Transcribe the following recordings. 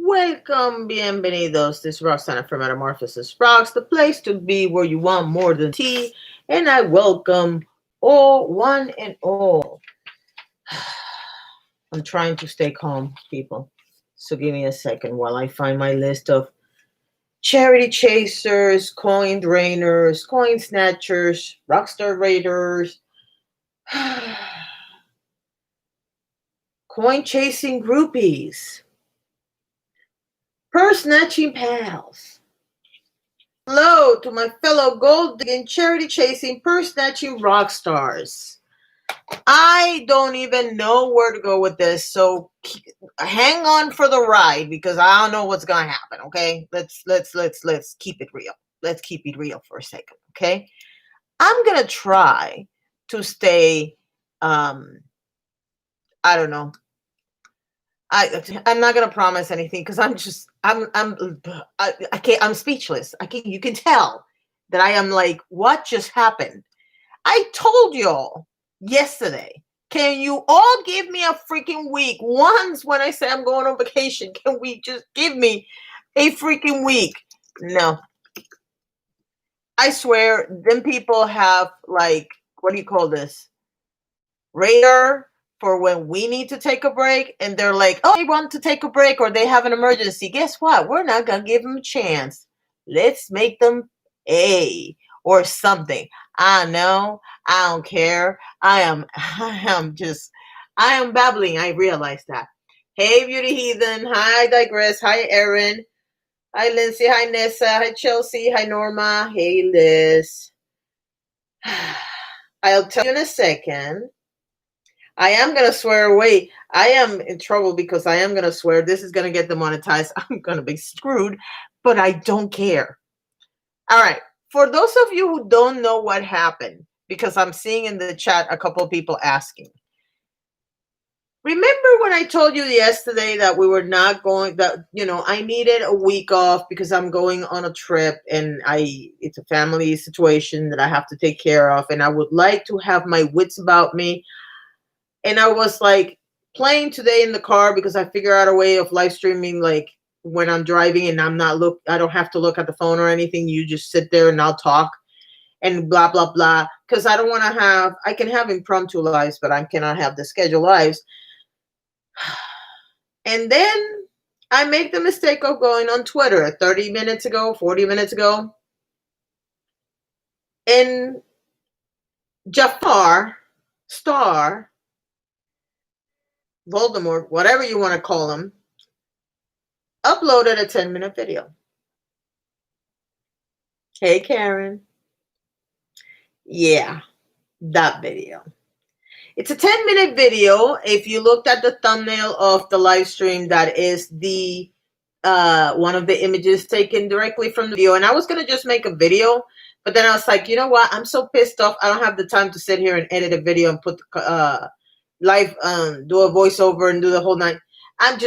Welcome, bienvenidos. This is Roxana from MetamorphosisRox, the place to be where you want more than tea. And I welcome all, one and all. I'm trying to stay calm, people. So give me a second while I find my list of charity chasers, coin drainers, coin snatchers, rockstar raiders, coin chasing groupies, purse snatching pals. Hello to my fellow gold digging, charity chasing, purse snatching rock stars. I don't even know where to go with this, so hang on for the ride because I don't know what's gonna happen. Okay, let's keep it real. Let's keep it real for a second. Okay, I'm gonna try to stay. I don't know. I'm not gonna promise anything because I can't. I'm speechless. You can tell that I am like, what just happened? I told y'all yesterday. Can you all give me a freaking week? Once when I say I'm going on vacation, can we just give me a freaking week? No. I swear, them people have like, what do you call this? Radar for when we need to take a break, and they're like, oh, they want to take a break or they have an emergency. Guess what? We're not gonna give them a chance. Let's make them pay or something. I know. I don't care. I am babbling. I realize that. Hey, Beauty Heathen. Hi, Digress. Hi, Erin. Hi, Lindsay. Hi, Nessa. Hi, Chelsea. Hi, Norma. Hey, Liz. I'll tell you in a second. I am going to swear away. I am in trouble because I am going to swear. This is going to get demonetized. I'm going to be screwed, but I don't care. All right. For those of you who don't know what happened, because I'm seeing in the chat a couple of people asking. Remember when I told you yesterday that we were not going, that, I needed a week off because I'm going on a trip and it's a family situation that I have to take care of. And I would like to have my wits about me. And I was like playing today in the car because I figure out a way of live streaming, like when I'm driving and I don't have to look at the phone or anything. You just sit there and I'll talk and blah, blah, blah. Cause I don't want to I can have impromptu lives, but I cannot have the scheduled lives. And then I make the mistake of going on Twitter 30 minutes ago, 40 minutes ago. And Jafar Star, Voldemort, whatever you want to call him, uploaded a 10-minute video. Hey, Karen. Yeah, that video. It's a 10-minute video. If you looked at the thumbnail of the live stream, that is the one of the images taken directly from the video. And I was going to just make a video, but then I was like, you know what? I'm so pissed off. I don't have the time to sit here and edit a video and put live, do a voiceover and do the whole night. I'm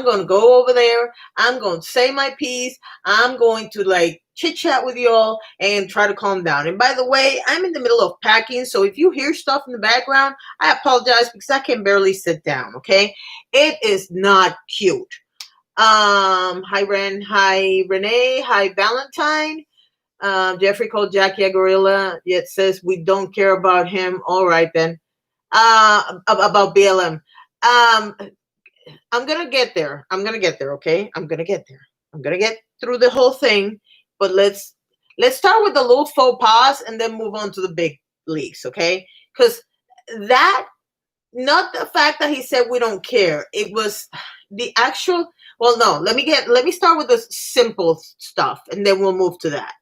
going to go over there. I'm going to say my piece. I'm going to like chit chat with y'all and try to calm down. And by the way, I'm in the middle of packing. So if you hear stuff in the background, I apologize because I can barely sit down. Okay. It is not cute. Hi, Ren. Hi, Renee. Hi, Valentine. Jeffrey called Jackie a gorilla. It says we don't care about him. All right, then. About BLM. I'm gonna get there. Okay, I'm gonna get there. I'm gonna get through the whole thing. But let's start with the little faux pas and then move on to the big leagues. Okay, because that, not the fact that he said we don't care. It was the actual. Well, no. Let me start with the simple stuff, and then we'll move to that.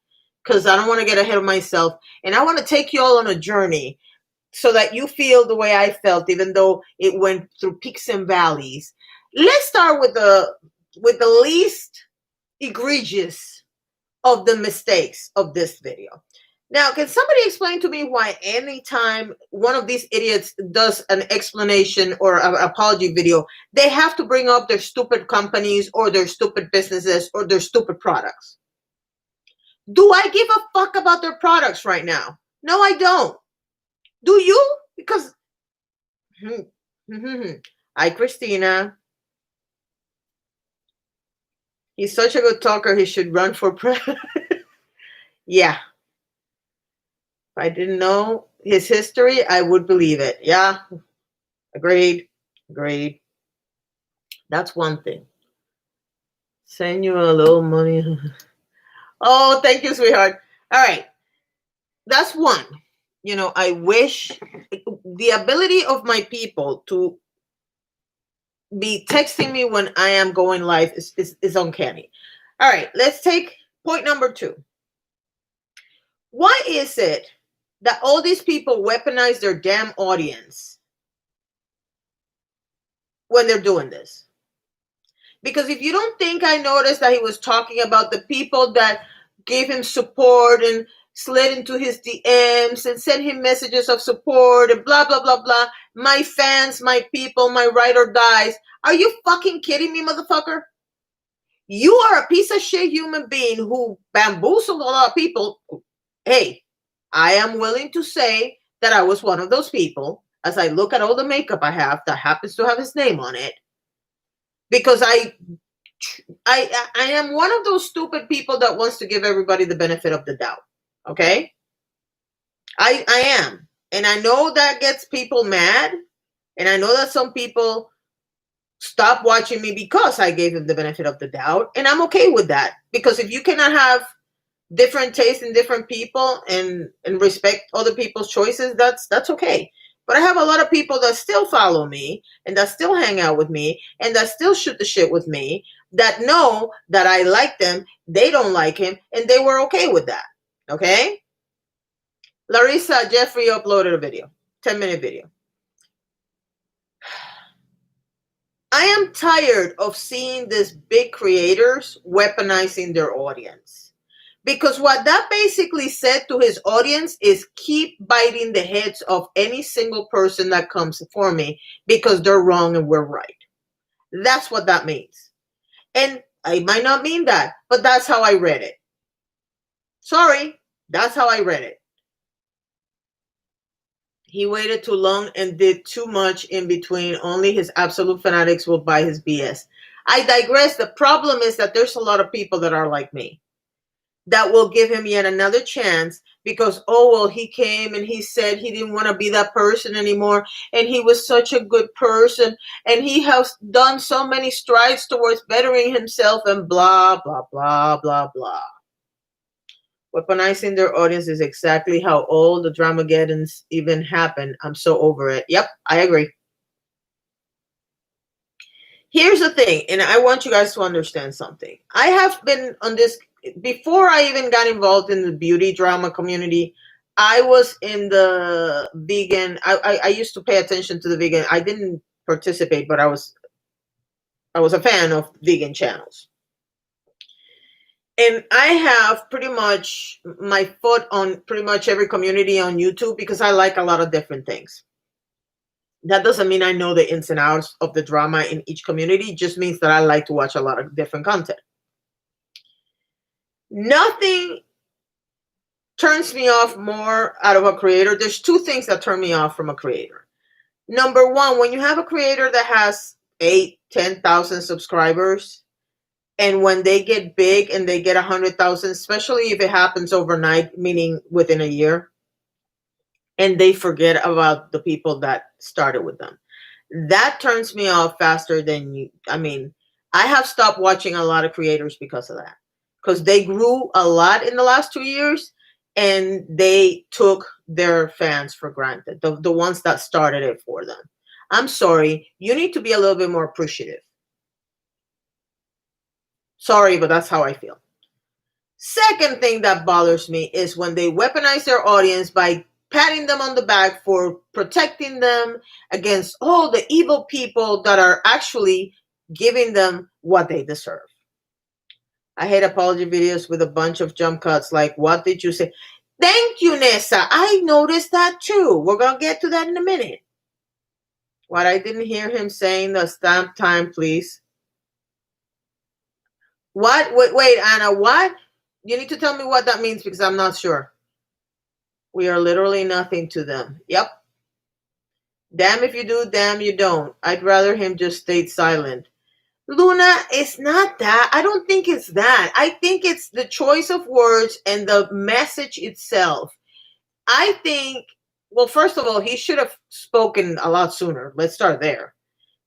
Because I don't want to get ahead of myself, and I want to take you all on a journey so that you feel the way I felt, even though it went through peaks and valleys. Let's start with the least egregious of the mistakes of this video. Now, can somebody explain to me why anytime one of these idiots does an explanation or an apology video, they have to bring up their stupid companies or their stupid businesses or their stupid products? Do I give a fuck about their products right now? No, I don't. Do you? Because, hi, Christina. He's such a good talker. He should run for president. Yeah. If I didn't know his history, I would believe it. Yeah. Agreed. Agreed. That's one thing. Send you a little money. Oh, thank you, sweetheart. All right. That's one. I wish the ability of my people to be texting me when I am going live is uncanny. All right. Let's take point number 2. Why is it that all these people weaponize their damn audience when they're doing this? Because if you don't think I noticed that he was talking about the people that gave him support and slid into his DMs and sent him messages of support and blah, blah, blah, blah. My fans, my people, my ride or dies. Are you fucking kidding me, motherfucker? You are a piece of shit human being who bamboozled a lot of people. Hey, I am willing to say that I was one of those people as I look at all the makeup I have that happens to have his name on it. Because I am one of those stupid people that wants to give everybody the benefit of the doubt. Okay? I am. And I know that gets people mad. And I know that some people stop watching me because I gave them the benefit of the doubt. And I'm okay with that. Because if you cannot have different tastes in different people and respect other people's choices, that's okay. But I have a lot of people that still follow me and that still hang out with me and that still shoot the shit with me, that know that I like them, they don't like him, and they were okay with that. Okay? Larissa Jeffrey uploaded a video, 10-minute video. I am tired of seeing these big creators weaponizing their audience. Because what that basically said to his audience is keep biting the heads of any single person that comes for me because they're wrong and we're right. That's what that means. And I might not mean that, but that's how I read it. Sorry, that's how I read it. He waited too long and did too much in between. Only his absolute fanatics will buy his BS. I digress. The problem is that there's a lot of people that are like me, that will give him yet another chance because, oh, well, he came and he said he didn't want to be that person anymore. And he was such a good person. And he has done so many strides towards bettering himself and blah, blah, blah, blah, blah. Weaponizing their audience is exactly how all the Dramageddons even happen. I'm so over it. Yep, I agree. Here's the thing, and I want you guys to understand something. I have been on this, before I even got involved in the beauty drama community, I was in the vegan, I used to pay attention to the vegan. I didn't participate, but I was a fan of vegan channels. And I have pretty much my foot on pretty much every community on YouTube because I like a lot of different things. That doesn't mean I know the ins and outs of the drama in each community. It just means that I like to watch a lot of different content. Nothing turns me off more out of a creator. There's 2 things that turn me off from a creator. Number 1, when you have a creator that has 8, 10,000 subscribers, and when they get big and they get 100,000, especially if it happens overnight, meaning within a year, and they forget about the people that started with them. That turns me off faster than you. I mean, I have stopped watching a lot of creators because of that. Because they grew a lot in the last 2 years and they took their fans for granted. The ones that started it for them. I'm sorry. You need to be a little bit more appreciative. Sorry, but that's how I feel. Second thing that bothers me is when they weaponize their audience by patting them on the back for protecting them against all the evil people that are actually giving them what they deserve. I hate apology videos with a bunch of jump cuts like, what did you say? Thank you, Nessa. I noticed that too. We're going to get to that in a minute. What I didn't hear him saying, the stamp time, please. What? Wait, Anna, what? You need to tell me what that means because I'm not sure. We are literally nothing to them. Yep. Damn if you do, damn you don't. I'd rather him just stay silent. Luna, it's not that. I don't think it's that. I think it's the choice of words and the message itself. I think, well, first of all, he should have spoken a lot sooner. Let's start there.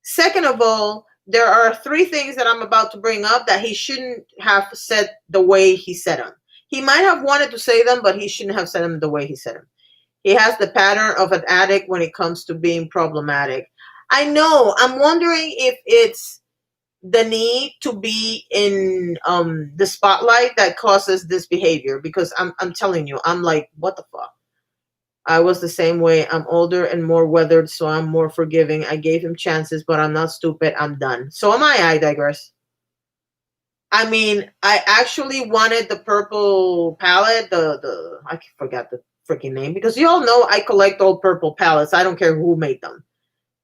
Second of all, there are three things that I'm about to bring up that he shouldn't have said the way he said them. He might have wanted to say them, but he shouldn't have said them the way he said them. He has the pattern of an addict when it comes to being problematic. I know. I'm wondering if it's the need to be in the spotlight that causes this behavior, because I'm telling you, I'm like, what the fuck? I was the same way. I'm older and more weathered, so I'm more forgiving. I gave him chances, but I'm not stupid. I'm done. So am I. I digress. I mean, I actually wanted the purple palette, the I forgot the freaking name, because you all know I collect old purple palettes. I don't care who made them.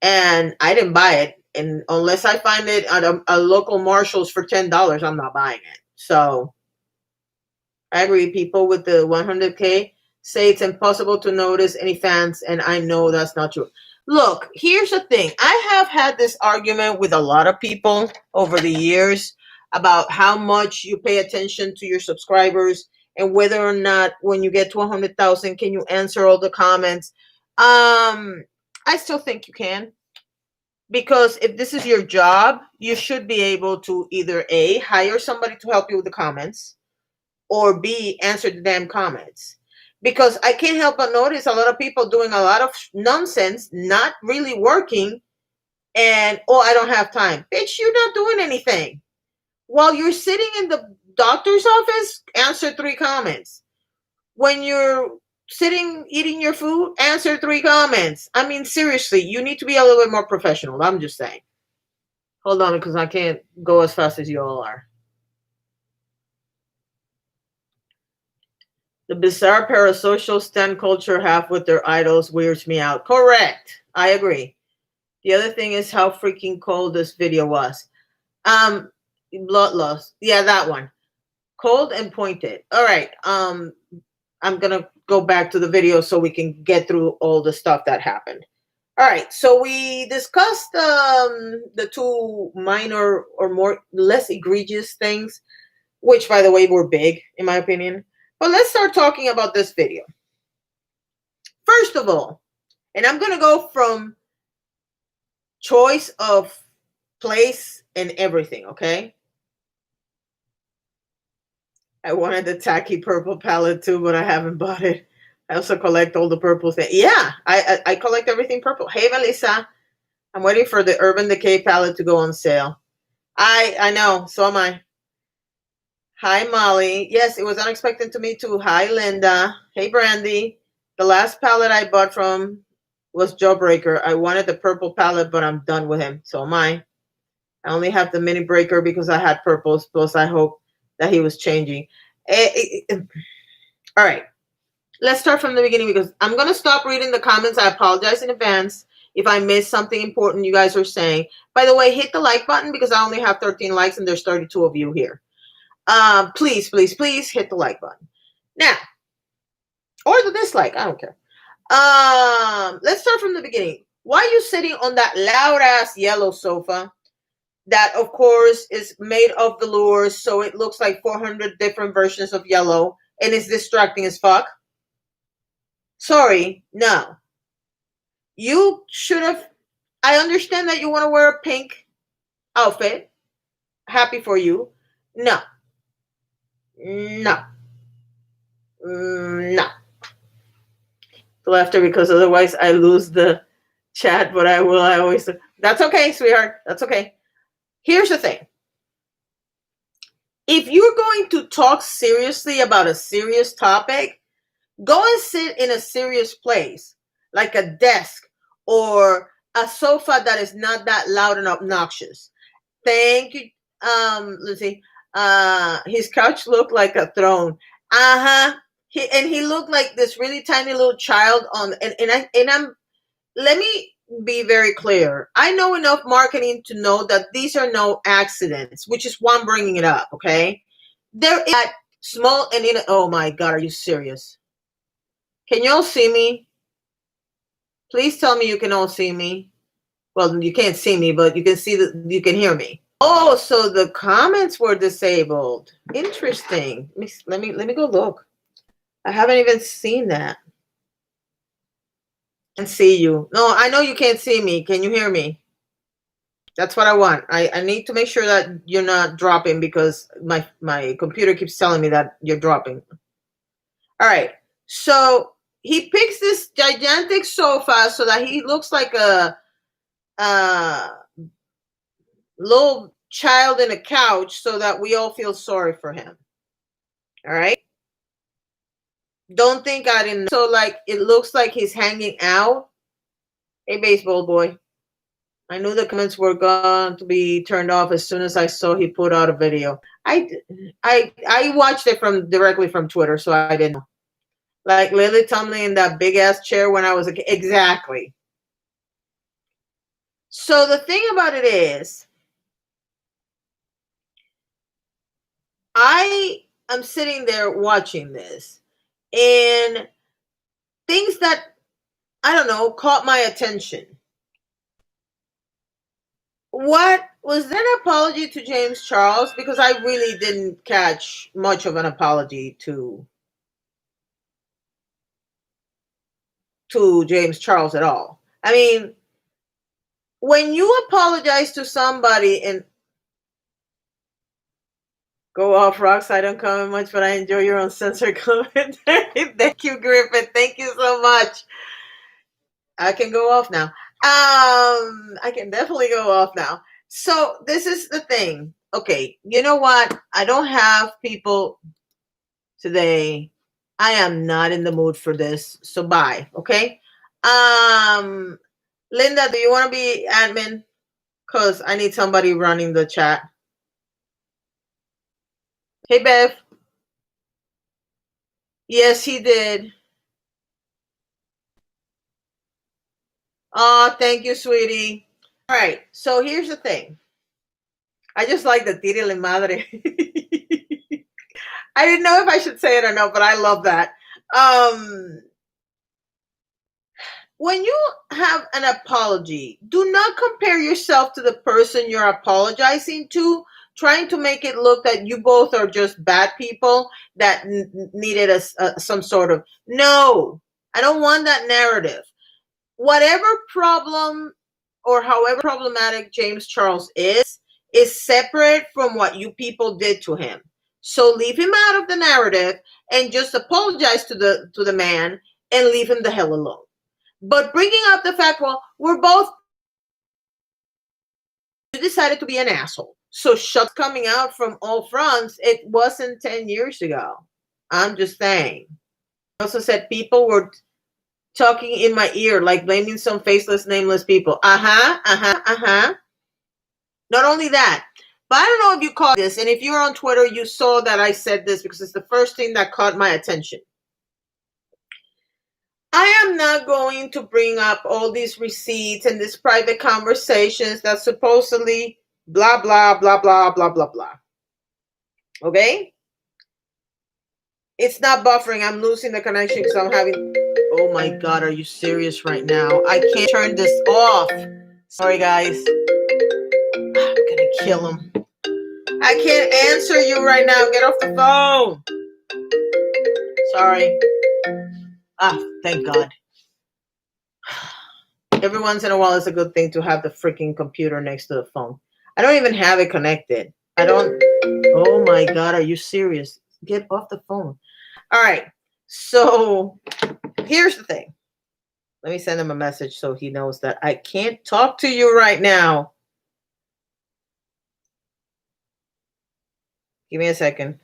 And I didn't buy it. And unless I find it at a local Marshalls for $10, I'm not buying it. So I agree. People with the 100K say it's impossible to notice any fans, and I know that's not true. Look, here's the thing. I have had this argument with a lot of people over the years about how much you pay attention to your subscribers and whether or not when you get to 100,000 can you answer all the comments. I still think you can, because if this is your job, you should be able to either A, hire somebody to help you with the comments, or B, answer the damn comments. Because I can't help but notice a lot of people doing a lot of nonsense, not really working, and oh, I don't have time. Bitch, you're not doing anything. While you're sitting in the doctor's office, answer 3 comments. When you're sitting eating your food, answer 3 comments. I mean, seriously, you need to be a little bit more professional. I'm just saying. Hold on, because I can't go as fast as you all are. The bizarre parasocial stand culture have with their idols weirds me out. Correct. I agree. The other thing is how freaking cold this video was. Blood loss. Yeah, that one. Cold and pointed. All right. I'm gonna go back to the video so we can get through all the stuff that happened. All right. So we discussed the 2 minor or more less egregious things, which by the way were big in my opinion. But let's start talking about this video. First of all, and I'm going to go from choice of place and everything, okay? I wanted the tacky purple palette too, but I haven't bought it. I also collect all the purple things. Yeah, I collect everything purple. Hey, Melissa, I'm waiting for the Urban Decay palette to go on sale. I know, so am I. Hi, Molly. Yes, it was unexpected to me too. Hi, Linda. Hey, Brandy. The last palette I bought from was Jawbreaker. I wanted the purple palette, but I'm done with him. So am I. I only have the mini breaker because I had purples. Plus, I hope that he was changing. All right. Let's start from the beginning because I'm going to stop reading the comments. I apologize in advance if I missed something important you guys are saying. By the way, hit the like button because I only have 13 likes and there's 32 of you here. Please, please, please hit the like button. Now, or the dislike, I don't care. Let's start from the beginning. Why are you sitting on that loud ass yellow sofa that of course is made of velour, so it looks like 400 different versions of yellow and it's distracting as fuck? Sorry, no. You should have, I understand that you want to wear a pink outfit. Happy for you. No. No. No. Laughter, because otherwise I lose the chat, but I will. I always. That's okay, sweetheart. That's okay. Here's the thing. If you're going to talk seriously about a serious topic, go and sit in a serious place, like a desk or a sofa that is not that loud and obnoxious. Thank you. Let's see. His couch looked like a throne. Uh-huh. He looked like this really tiny little child on I'm let me be very clear. I know enough marketing to know that these are no accidents, which is why I'm bringing it up, okay? There is that small and in oh my god, are you serious? Can you all see me? Please tell me you can all see me. Well, you can't see me, but you can see that you can hear me. Oh, so the comments were disabled. Interesting. Let me go look. I haven't even seen that. And see you. No, I know you can't see me. Can you hear me? That's what I want. I need to make sure that you're not dropping because my computer keeps telling me that you're dropping. All right. So he picks this gigantic sofa so that he looks like a little child in a couch so that we all feel sorry for him. All right. Don't think I didn't. So like it looks like he's hanging out. Hey, baseball boy. I knew the comments were going to be turned off as soon as I saw he put out a video. I watched it directly from Twitter, so I didn't know. Like Lily Tomlin in that big ass chair when I was a kid. Exactly. So the thing about it is, I am sitting there watching this, and things that I don't know caught my attention. What was that an apology to James Charles? Because I really didn't catch much of an apology to James Charles at all. I mean, when you apologize to somebody and go off rocks, I don't comment much, but I enjoy your uncensored commentary. Thank you, Griffin. Thank you so much. I can go off now. I can definitely go off now. So this is the thing. Okay, you know what? I don't have people today. I am not in the mood for this. So bye. Okay. Linda, do you want to be admin? Because I need somebody running the chat. Hey, Bev. Yes, he did. Oh, thank you, sweetie. All right. So here's the thing. I just like the tírele madre. I didn't know if I should say it or not, but I love that. When you have an apology, do not compare yourself to the person you're apologizing to, trying to make it look that you both are just bad people that needed some sort of. No, I don't want that narrative. Whatever problem or however problematic James Charles is separate from what you people did to him. So leave him out of the narrative and just apologize to the man and leave him the hell alone. But bringing up the fact, well, we're both, you decided to be an asshole. So shots coming out from all fronts. It wasn't 10 years ago. I'm just saying. I also said people were talking in my ear, like blaming some faceless, nameless people. Not only that, but I don't know if you caught this, and if you're on Twitter, you saw that I said this because it's the first thing that caught my attention. I am not going to bring up all these receipts and these private conversations that supposedly blah, blah, blah, blah, blah, blah, blah. Okay? It's not buffering. I'm losing the connection because I'm having... Oh my God, are you serious right now? I can't turn this off. Sorry, guys. I'm going to kill him. I can't answer you right now. Get off the phone. Sorry. Thank God. Every once in a while, it's a good thing to have the freaking computer next to the phone. I don't even have it connected. I don't. Oh my God, are you serious? Get off the phone. All right. So here's the thing. Let me send him a message so he knows that I can't talk to you right now. Give me a second.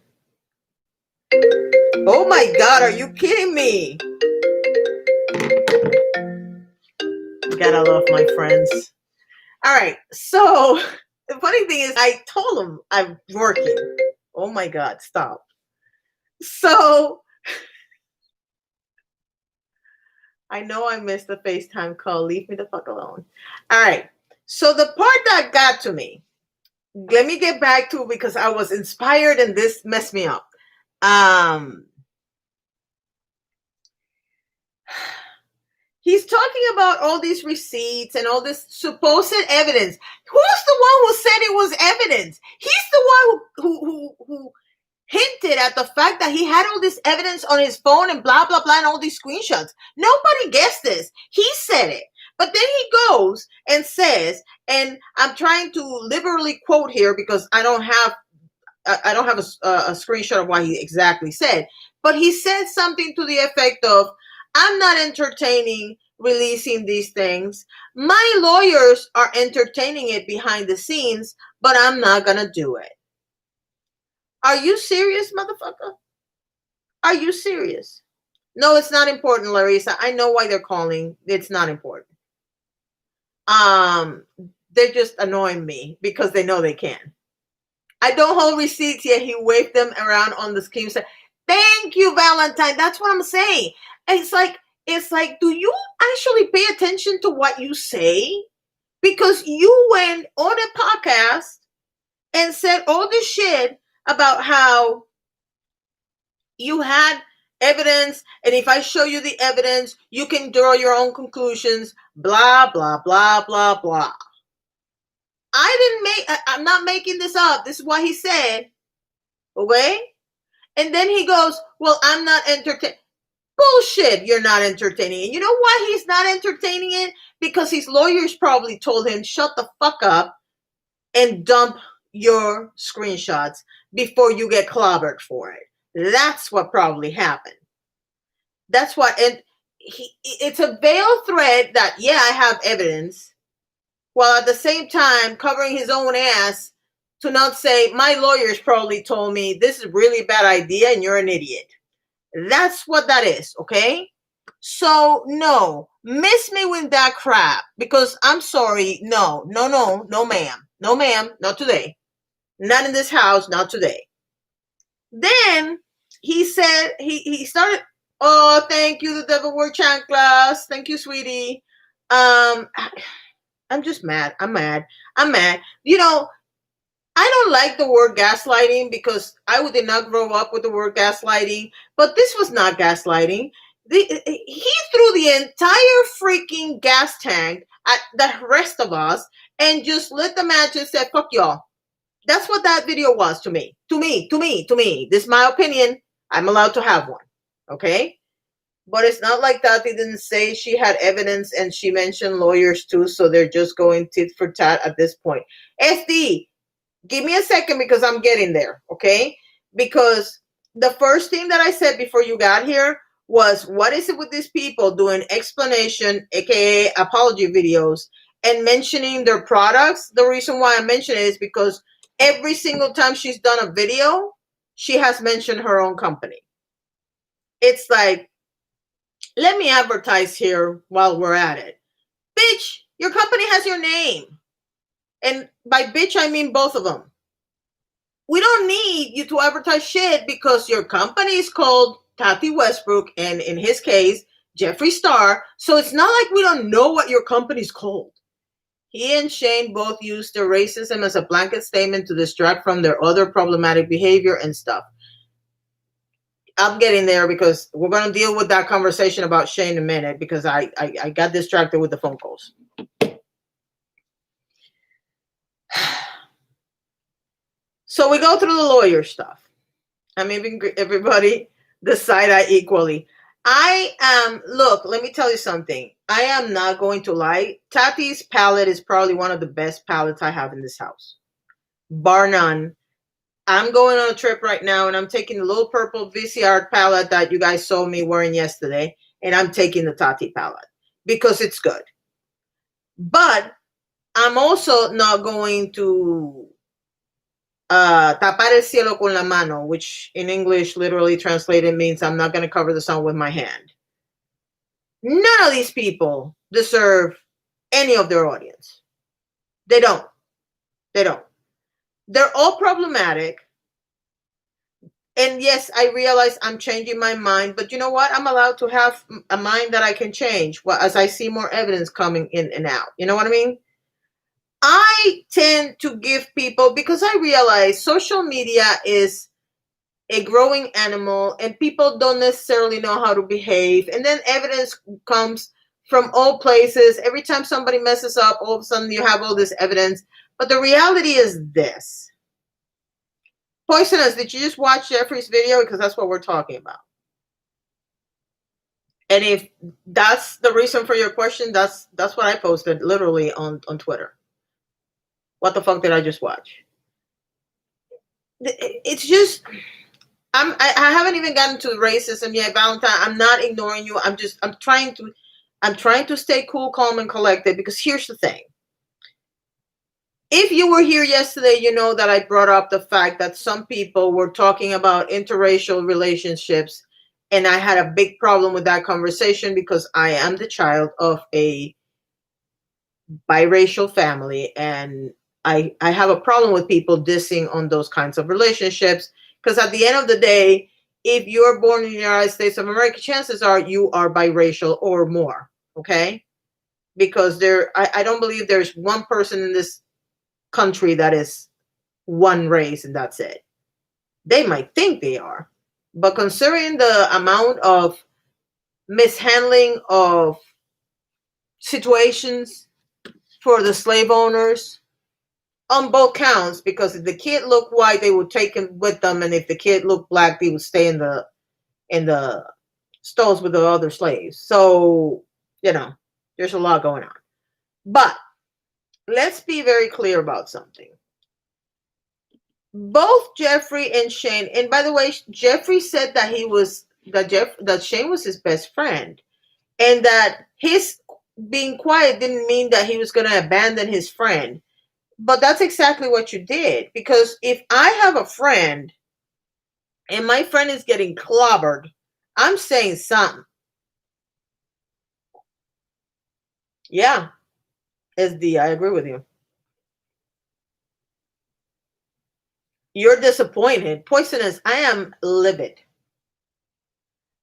Oh my God, are you kidding me? Gotta love my friends. All right, so the funny thing is I told him I'm working. Oh my God, stop. So I know I missed the FaceTime call. Leave me the fuck alone. All right, so the part that got to me, let me get back to it because I was inspired and this messed me up. He's talking about all these receipts and all this supposed evidence. Who's the one who said it was evidence? He's the one who hinted at the fact that he had all this evidence on his phone and blah, blah, blah, and all these screenshots. Nobody guessed this. He said it. But then he goes and says, and I'm trying to liberally quote here because I don't have a screenshot of what he exactly said, but he said something to the effect of, I'm not entertaining releasing these things. My lawyers are entertaining it behind the scenes, but I'm not going to do it. Are you serious, motherfucker? Are you serious? No, it's not important, Larissa. I know why they're calling. It's not important. They're just annoying me because they know they can. I don't hold receipts yet. He waved them around on the screen. Said, "Thank you, Valentine." That's what I'm saying. It's like, do you actually pay attention to what you say? Because you went on a podcast and said all this shit about how you had evidence, and if I show you the evidence, you can draw your own conclusions, blah, blah, blah, blah, blah. I'm not making this up. This is what he said. Okay? And then he goes, well, I'm not entertaining. Bullshit, you're not entertaining it. You know why he's not entertaining it? Because his lawyers probably told him, shut the fuck up and dump your screenshots before you get clobbered for it. That's what probably happened. That's what, and it's a veiled threat that, yeah, I have evidence, while at the same time covering his own ass to not say, my lawyers probably told me this is a really bad idea and you're an idiot. That's what that is, okay? So, no, miss me with that crap, because I'm sorry, no, ma'am. No, ma'am, not today. Not in this house, not today. Then he said, he started, oh, thank you, the devil wore chanclas. Thank you, sweetie. I'm just mad. I'm mad. You know, I don't like the word gaslighting because I did not grow up with the word gaslighting, but this was not gaslighting. He threw the entire freaking gas tank at the rest of us and just lit the match and said, fuck y'all. That's what that video was to me. To me. This is my opinion. I'm allowed to have one. Okay? But it's not like that. They didn't say she had evidence, and she mentioned lawyers too, so they're just going tit for tat at this point. SD, give me a second because I'm getting there, okay? Because the first thing that I said before you got here was, what is it with these people doing explanation, aka apology videos, and mentioning their products? The reason why I mention it is because every single time she's done a video, she has mentioned her own company. It's like, let me advertise here while we're at it. Bitch, your company has your name. And by bitch, I mean both of them. We don't need you to advertise shit because your company is called Tati Westbrook, and in his case, Jeffree Star. So it's not like we don't know what your company's called. He and Shane both used their racism as a blanket statement to distract from their other problematic behavior and stuff. I'm getting there because we're going to deal with that conversation about Shane in a minute because I got distracted with the phone calls. So we go through the lawyer stuff. I'm giving everybody the side-eye equally. Look, let me tell you something. I am not going to lie. Tati's palette is probably one of the best palettes I have in this house. Bar none. I'm going on a trip right now, and I'm taking the little purple VCR palette that you guys saw me wearing yesterday, and I'm taking the Tati palette because it's good. But I'm also not going to tapar el cielo con la mano, which in English literally translated means I'm not going to cover the sun with my hand. None of these people deserve any of their audience. They don't. They're all problematic. And yes, I realize I'm changing my mind, but you know what? I'm allowed to have a mind that I can change as I see more evidence coming in and out. You know what I mean? I tend to give people, because I realize social media is a growing animal and people don't necessarily know how to behave. And then evidence comes from all places. Every time somebody messes up, all of a sudden you have all this evidence. But the reality is this. Poisonous, did you just watch Jeffrey's video? Because that's what we're talking about. And if that's the reason for your question, that's what I posted literally on Twitter. What the fuck did I just watch? It's just, I haven't even gotten to racism yet, Valentine. I'm not ignoring you. I'm trying to stay cool, calm, and collected, because here's the thing. If you were here yesterday, you know that I brought up the fact that some people were talking about interracial relationships, and I had a big problem with that conversation because I am the child of a biracial family, and I have a problem with people dissing on those kinds of relationships, because at the end of the day, if you're born in the United States of America, chances are you are biracial or more, okay? Because I don't believe there's one person in this country that is one race and that's it. They might think they are, but considering the amount of mishandling of situations for the slave owners on both counts, because if the kid looked white, they would take him with them, and if the kid looked black, they would stay in the stalls with the other slaves. So, there's a lot going on. But let's be very clear about something. Both Jeffrey and Shane, and by the way, Jeffrey said that that Shane was his best friend, and that his being quiet didn't mean that he was going to abandon his friend. But that's exactly what you did, because if I have a friend and my friend is getting clobbered, I'm saying something. Yeah, SD, I agree with you. You're disappointed. Poisonous, I am livid.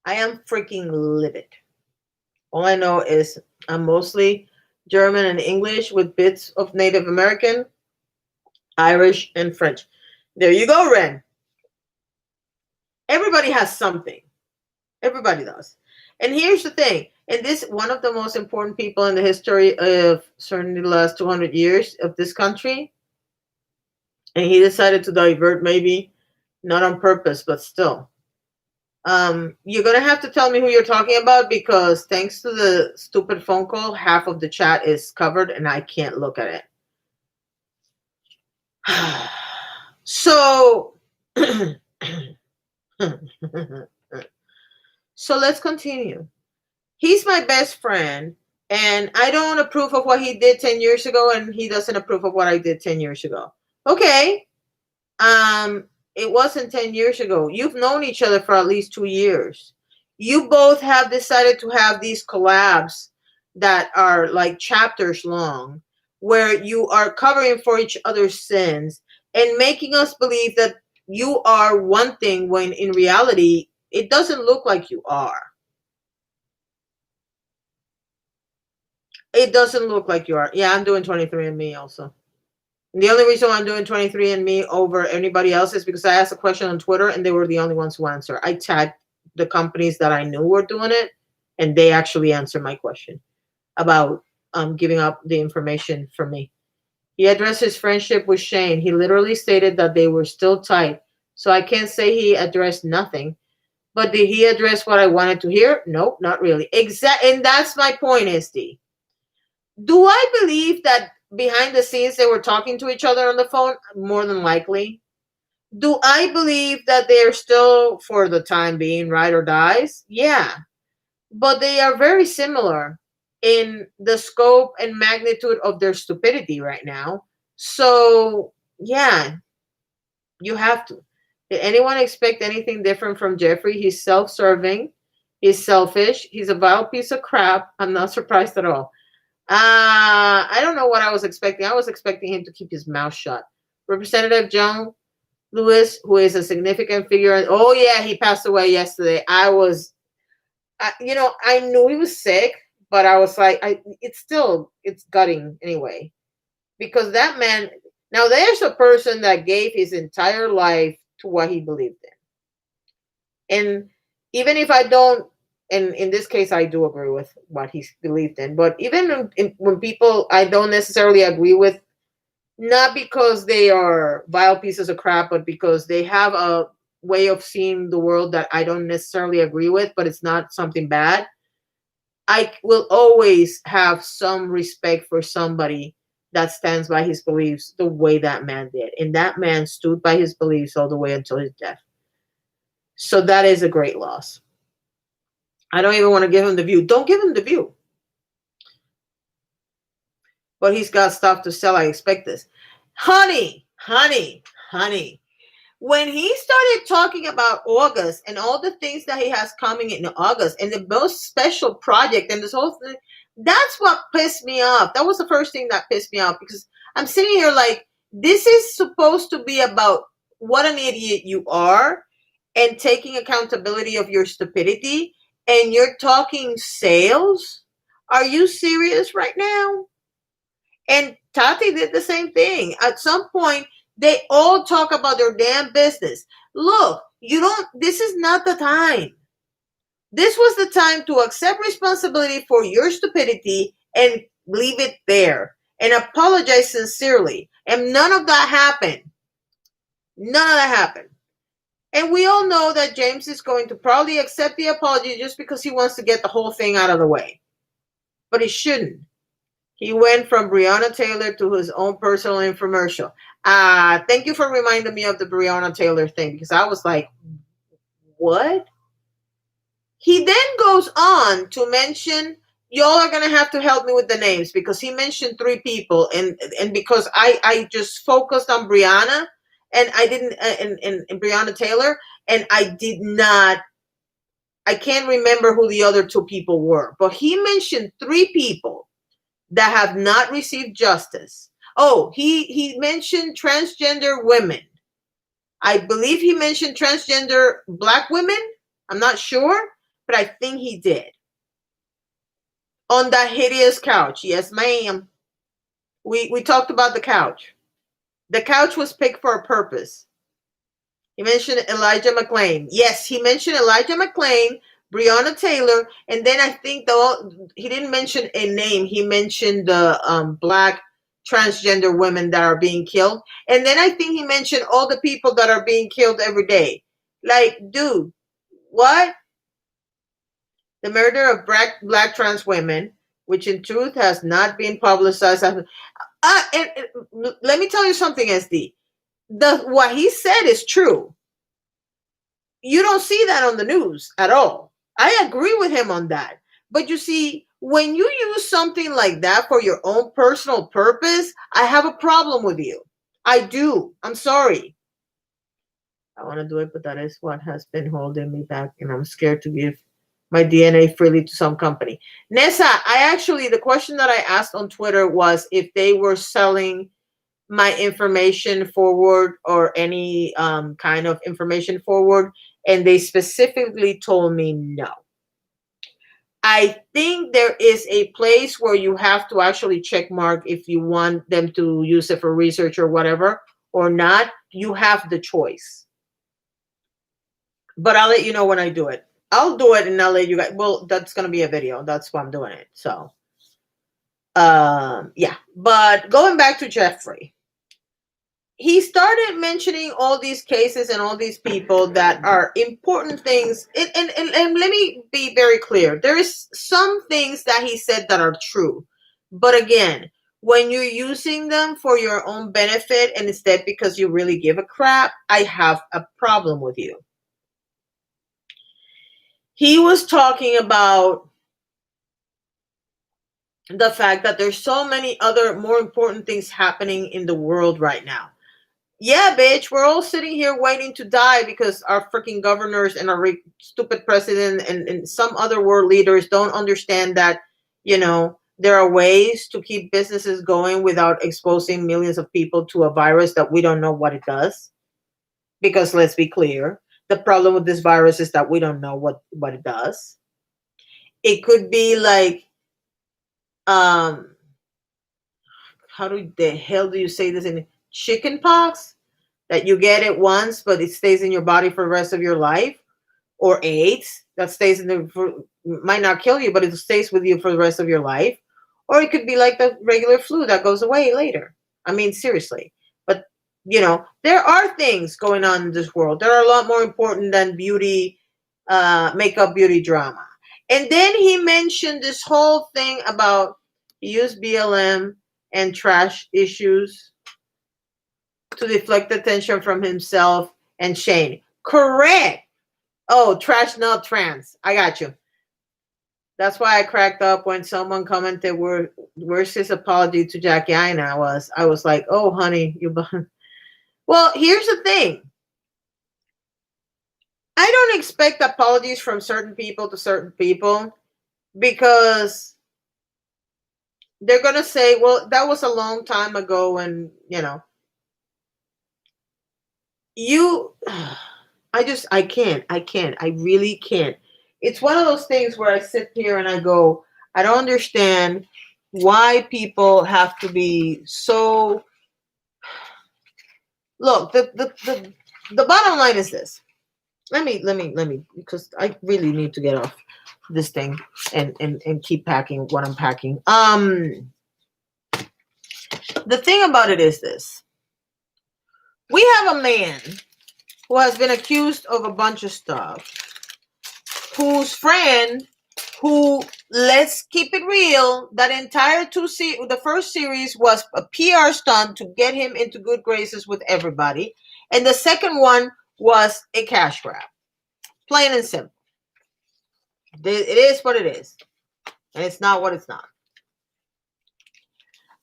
I am freaking livid. All I know is I'm mostly German and English with bits of Native American, Irish, and French. There you go, Ren. Everybody has something. Everybody does. And here's the thing. And this, one of the most important people in the history of certainly the last 200 years of this country, and he decided to divert, maybe not on purpose, but still. You're going to have to tell me who you're talking about, because thanks to the stupid phone call, half of the chat is covered and I can't look at it. So, so let's continue. He's my best friend, and I don't approve of what he did 10 years ago, and he doesn't approve of what I did 10 years ago. Okay. It wasn't 10 years ago. You've known each other for at least 2 years. You both have decided to have these collabs that are like chapters long, where you are covering for each other's sins and making us believe that you are one thing when in reality, it doesn't look like you are. It doesn't look like you are. Yeah, I'm doing 23andMe also. And the only reason why I'm doing 23andMe over anybody else is because I asked a question on Twitter and they were the only ones who answered. I tagged the companies that I knew were doing it, and they actually answered my question about giving up the information for me. He addressed his friendship with Shane. He literally stated that they were still tight. So I can't say he addressed nothing. But did he address what I wanted to hear? Nope, not really. And that's my point, SD. Do I believe that behind the scenes they were talking to each other on the phone? More than likely. Do I believe that they're still, for the time being, ride or dies? Yeah. But they are very similar in the scope and magnitude of their stupidity right now. So, yeah, you have to. Did anyone expect anything different from Jeffrey? He's self-serving. He's selfish. He's a vile piece of crap. I'm not surprised at all. I don't know what I was expecting. I was expecting him to keep his mouth shut. Representative John Lewis, who is a significant figure. Oh, yeah, he passed away yesterday. I knew he was sick, but I was like, it's gutting anyway. Because that man, now there's a person that gave his entire life to what he believed in. And even if I don't And in this case, I do agree with what he believed in. But even when people I don't necessarily agree with, not because they are vile pieces of crap, but because they have a way of seeing the world that I don't necessarily agree with, but it's not something bad, I will always have some respect for somebody that stands by his beliefs the way that man did. And that man stood by his beliefs all the way until his death. So that is a great loss. I don't even want to give him the view. Don't give him the view. But he's got stuff to sell. I expect this. Honey. When he started talking about August and all the things that he has coming in August and the most special project and this whole thing, that's what pissed me off. That was the first thing that pissed me off, because I'm sitting here like, this is supposed to be about what an idiot you are and taking accountability of your stupidity, and you're talking sales? Are you serious right now? And Tati did the same thing. At some point, they all talk about their damn business. Look, this is not the time. This was the time to accept responsibility for your stupidity and leave it there and apologize sincerely. And none of that happened. None of that happened. And we all know that James is going to probably accept the apology just because he wants to get the whole thing out of the way. But he shouldn't. He went from Breonna Taylor to his own personal infomercial. Thank you for reminding me of the Breonna Taylor thing, because I was like, what? He then goes on to mention, y'all are going to have to help me with the names, because he mentioned 3 people. And because I just focused on Breonna and I didn't, and Breonna Taylor, and I can't remember who the other 2 people were, but he mentioned 3 people that have not received justice. Oh, he mentioned transgender women. I believe he mentioned transgender Black women. I'm not sure, but I think he did. On that hideous couch. Yes, ma'am. We talked about the couch. The couch was picked for a purpose. He mentioned Elijah McClain. Yes, he mentioned Elijah McClain, Breonna Taylor, and then I think he didn't mention a name. He mentioned the Black transgender women that are being killed, and then I think he mentioned all the people that are being killed every day. Like, dude, what? The murder of black trans women, which in truth has not been publicized. And let me tell you something, SD. What he said is true. You don't see that on the news at all. I agree with him on that. But you see, when you use something like that for your own personal purpose, I have a problem with you. I do. I'm sorry. I want to do it, but that is what has been holding me back, and I'm scared to give my DNA freely to some company. Nessa, the question that I asked on Twitter was if they were selling my information forward or any kind of information forward, and they specifically told me no. I think there is a place where you have to actually check mark if you want them to use it for research or whatever or not. You have the choice. But I'll let you know when I do it. I'll do it and I'll let you guys. Well, that's going to be a video. That's why I'm doing it. So, yeah. But going back to Jeffrey. He started mentioning all these cases and all these people that are important things. And let me be very clear. There is some things that he said that are true. But again, when you're using them for your own benefit and instead because you really give a crap, I have a problem with you. He was talking about the fact that there's so many other more important things happening in the world right now. Yeah, bitch, we're all sitting here waiting to die because our freaking governors and our stupid president and some other world leaders don't understand that, there are ways to keep businesses going without exposing millions of people to a virus that we don't know what it does. Because let's be clear, the problem with this virus is that we don't know what it does. It could be like, how the hell do you say this in chicken pox? That you get it once, but it stays in your body for the rest of your life, or AIDS that stays in the might not kill you, but it stays with you for the rest of your life. Or it could be like the regular flu that goes away later. I mean, seriously. But, there are things going on in this world that are a lot more important than beauty, makeup beauty drama. And then he mentioned this whole thing about use BLM and trash issues to deflect attention from himself and Shane. Correct. Oh, trash, not trans. I got you. That's why I cracked up when someone commented, "Where's his apology to Jackie Aina?" I was like, "Oh, honey, you." Well, here's the thing. I don't expect apologies from certain people to certain people, because they're gonna say, "Well, that was a long time ago," and you. I can't. I really can't. It's one of those things where I sit here and I go, I don't understand why people have to be so. Look, the bottom line is this. Let me, because I really need to get off this thing and keep packing what I'm packing. The thing about it is this. We have a man who has been accused of a bunch of stuff, whose friend, who, let's keep it real, that entire the first series was a PR stunt to get him into good graces with everybody, and the second one was a cash grab. Plain and simple. It is what it is, and it's not what it's not.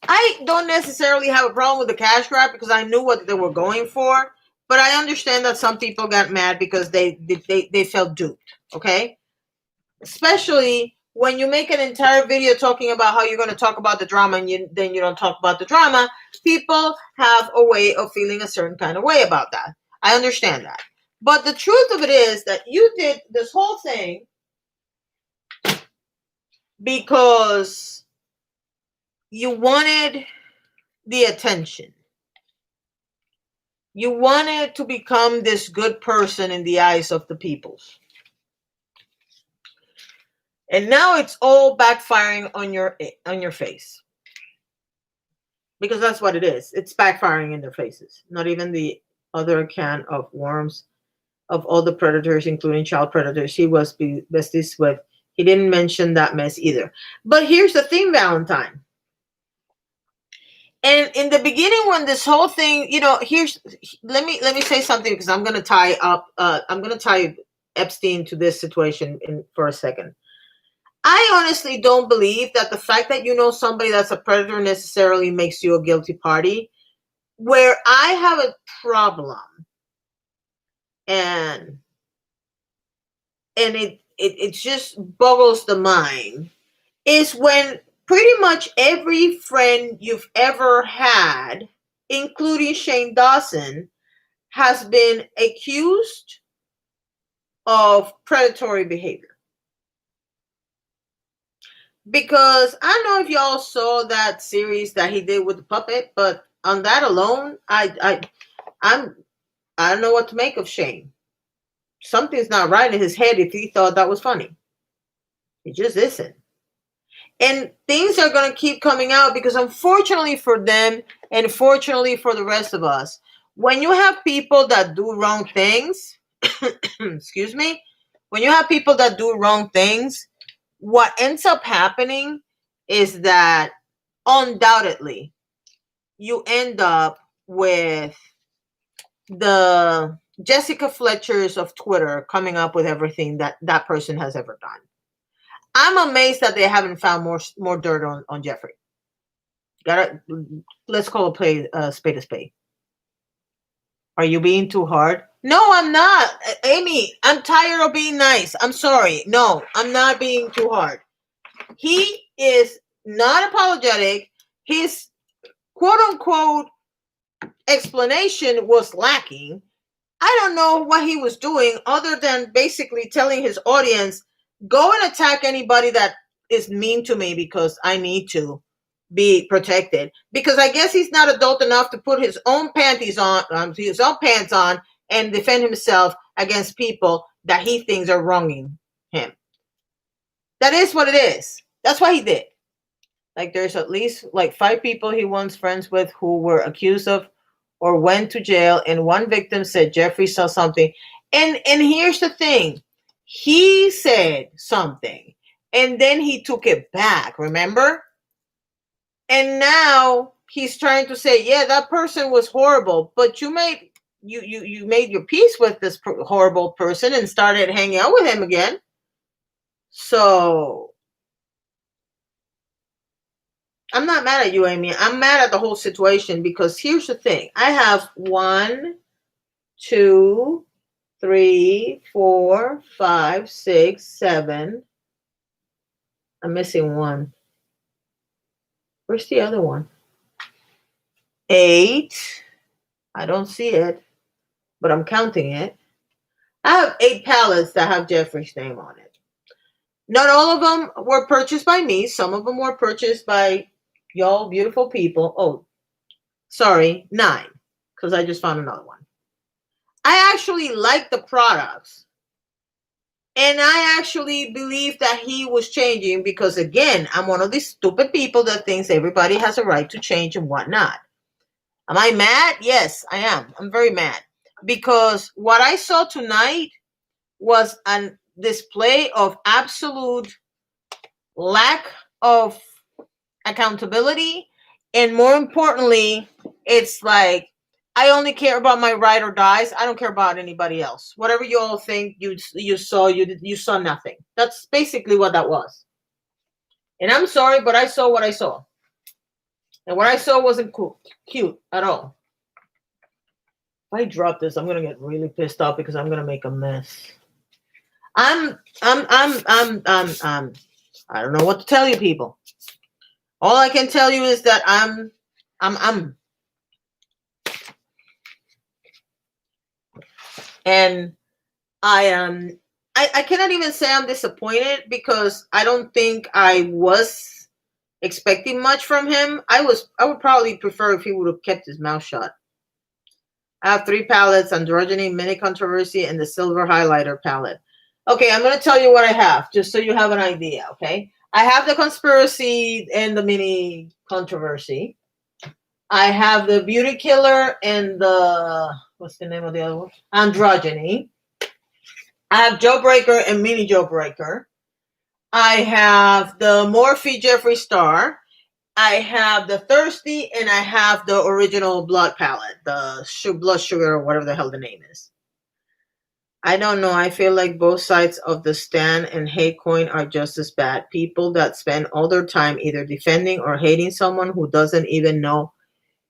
I don't necessarily have a problem with the cash grab because I knew what they were going for, but I understand that some people got mad because they felt duped. Okay. Especially when you make an entire video talking about how you're going to talk about the drama and then you don't talk about the drama, people have a way of feeling a certain kind of way about that. I understand that. But the truth of it is that you did this whole thing because you wanted the attention. You wanted to become this good person in the eyes of the peoples. And now it's all backfiring on your face. Because that's what it is. It's backfiring in their faces. Not even the other can of worms of all the predators, including child predators he was besties with. He didn't mention that mess either. But here's the thing, Valentine. And in the beginning, when this whole thing, let me say something, because I'm gonna tie Epstein to this situation for a second. I honestly don't believe that the fact that you know somebody that's a predator necessarily makes you a guilty party. Where I have a problem, and it just boggles the mind, is when pretty much every friend you've ever had, including Shane Dawson, has been accused of predatory behavior. Because I don't know if y'all saw that series that he did with the puppet, but on that alone, I don't know what to make of Shane. Something's not right in his head if he thought that was funny. It just isn't. And things are going to keep coming out because, unfortunately for them and fortunately for the rest of us, when you have people that do wrong things, excuse me, when you have people that do wrong things, what ends up happening is that undoubtedly you end up with the Jessica Fletchers of Twitter coming up with everything that person has ever done. I'm amazed that they haven't found more dirt on Jeffrey. Let's call a spade a spade. Are you being too hard? No, I'm not. Amy, I'm tired of being nice. I'm sorry. No, I'm not being too hard. He is not apologetic. His quote unquote explanation was lacking. I don't know what he was doing other than basically telling his audience, go and attack anybody that is mean to me because I need to be protected. Because I guess he's not adult enough to put his own pants on and defend himself against people that he thinks are wronging him. That is what it is. That's what he did. Like there's at least like 5 people he once friends with who were accused of or went to jail, and one victim said Jeffrey saw something. And here's the thing. He said something and then he took it back, remember? And now he's trying to say, yeah, that person was horrible, but you made your peace with this horrible person and started hanging out with him again. So I'm not mad at you, Amy. I'm mad at the whole situation because here's the thing. I have 1, 2, 3, 4, 5, 6, 7. I'm missing one. Where's the other one? 8. I don't see it, but I'm counting it. I have 8 pallets that have Jeffrey's name on it. Not all of them were purchased by me. Some of them were purchased by y'all beautiful people. Oh, sorry, 9, because I just found another one. I actually like the products. And I actually believe that he was changing because, again, I'm one of these stupid people that thinks everybody has a right to change and whatnot. Am I mad? Yes, I am. I'm very mad. Because what I saw tonight was a display of absolute lack of accountability. And more importantly, it's like, I only care about my ride or dies. I don't care about anybody else. Whatever you all think you saw, you saw nothing. That's basically what that was. And I'm sorry, but I saw what I saw. And what I saw wasn't cute at all. If I drop this, I'm gonna get really pissed off because I'm gonna make a mess. I don't know what to tell you, people. All I can tell you is that I'm. And I cannot even say I'm disappointed because I don't think I was expecting much from him. I would probably prefer if he would have kept his mouth shut. I have 3 palettes: Androgyny, Mini Controversy, and the Silver Highlighter palette. Okay, I'm going to tell you what I have, just so you have an idea, okay? I have the Conspiracy and the Mini Controversy. I have the Beauty Killer and the, what's the name of the other one? Androgyny. I have Jawbreaker and Mini Jawbreaker. I have the Morphe Jeffree Star. I have the Thirsty, and I have the original Blood palette, the Blood Sugar, or whatever the hell the name is. I don't know. I feel like both sides of the stan and hate coin are just as bad. People that spend all their time either defending or hating someone who doesn't even know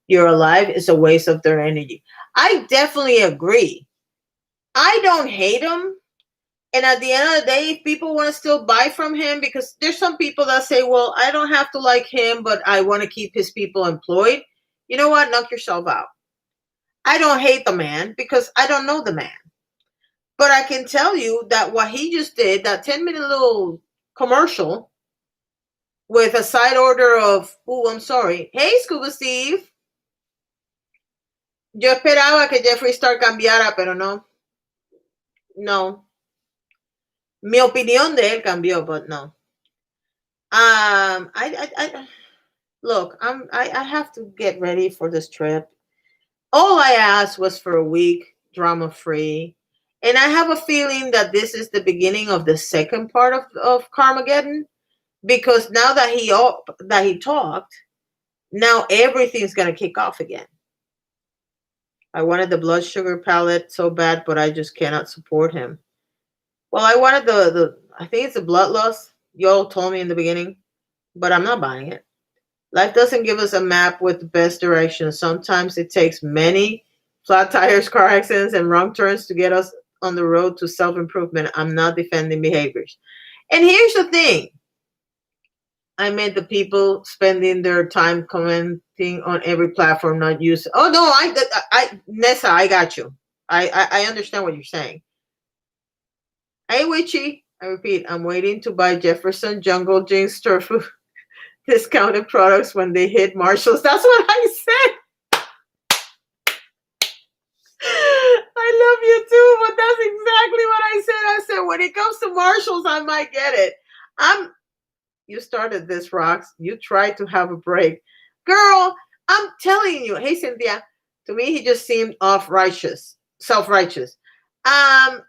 you're alive is a waste of their energy. I definitely agree. I don't hate him. And at the end of the day, if people want to still buy from him, because there's some people that say, well, I don't have to like him, but I want to keep his people employed. You know what? Knock yourself out. I don't hate the man because I don't know the man. But I can tell you that what he just did, that 10-minute little commercial with a side order of, oh, I'm sorry. Hey, Scuba Steve. Yo esperaba que Jeffree Star cambiara, pero no. No. Mi opinión de él cambió, but no. Look, I have to get ready for this trip. All I asked was for a week, drama-free. And I have a feeling that this is the beginning of the second part of Carmageddon. Because now that he talked, now everything's going to kick off again. I wanted the Blood Sugar palette so bad, but I just cannot support him. Well, I wanted I think it's the Bloodlust. You all told me in the beginning, but I'm not buying it. Life doesn't give us a map with the best directions. Sometimes it takes many flat tires, car accidents, and wrong turns to get us on the road to self-improvement. I'm not defending behaviors. And here's the thing. I meant the people spending their time commenting on every platform, not using. Oh, no, Nessa, I got you. I understand what you're saying. Hey, Witchy. I repeat, I'm waiting to buy Jefferson Jungle Jinx Turfu discounted products when they hit Marshalls. That's what I said. I love you too, but that's exactly what I said. I said, when it comes to Marshalls, I might get it. You started this, Rox. You tried to have a break. Girl, I'm telling you. Hey, Cynthia. To me, he just seemed self-righteous. Um,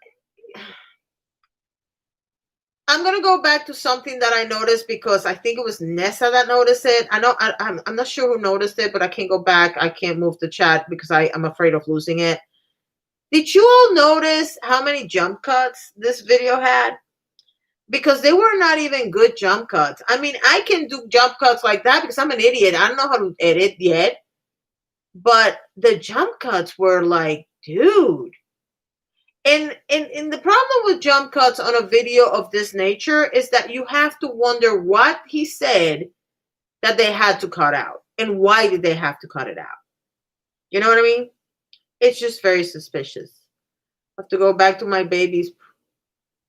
I'm gonna go back to something that I noticed because I think it was Nessa that noticed it. I know I'm not sure who noticed it, but I can't go back. I can't move the chat because I'm afraid of losing it. Did you all notice how many jump cuts this video had? Because they were not even good jump cuts. I mean, I can do jump cuts like that because I'm an idiot. I don't know how to edit yet. But the jump cuts were like, dude. And the problem with jump cuts on a video of this nature is that you have to wonder what he said that they had to cut out. And why did they have to cut it out? You know what I mean? It's just very suspicious. I have to go back to my baby's